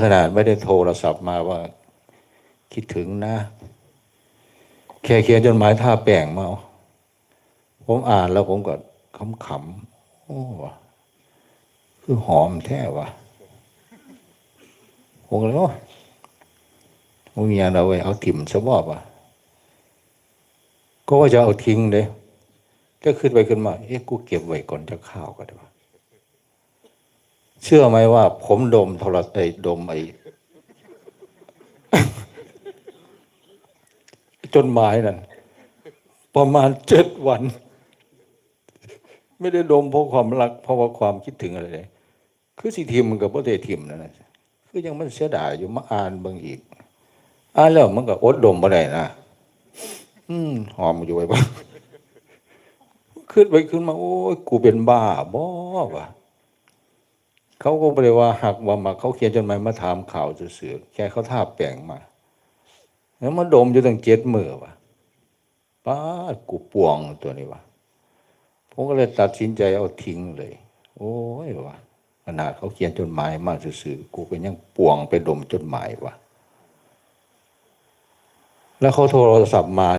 ขนาดไม่ได้โทรศัพท์มาว่าคิดถึงนะแค่เขียนจดหมายท่าแป้งมาผมอ่านแล้วผมก็ขำๆโอ้คือหอมแท้วะผมก็เลยโอ้ผมมีอย่างเราไว้เอาถิ่มซะบ่วะก็ว่าจะเอาทิ้งเลยก็ขึ้นไปขึ้นมากูเก็บไว้ก่อนจะข้าวก็ได้วะเชื่อไหมว่าผมดมโทรศัพท์ดมจดหมายนั่นประมาณ7 วัน ไม่ได้ดมเพราะความรักเพราะว่าความคิดถึงอะไรเลยคือสิทิมกับพ่อเตทิมนั่นแหละคือยังมันเสียดายอยู่มาอ่านบางอีกอ่านแล้วมันก็อดดมบ่ได้นะหอมอยู่ไว้บ้างขึ้นไปขึ้นมาโอ้ยกูเป็นบ้าบ่วะเขาก็ไม่ได้ว่าหักว่ามาเขาเขียนจดหมายมาถามข่าวเสือแค่เขาทาแป้งมาแล้วมาดมอยู่ตั้ง7 มื้อวะป้ากูป่วงตัวนี้วะผมก็เลยตัดสินใจเอาทิ้งเลยโอ้ยวะขนาดเขาเขียนจดหมายมาสื่อกูก็ยังป่วงไปดมจดหมายวะแล้วเขาโทรศัพท์มา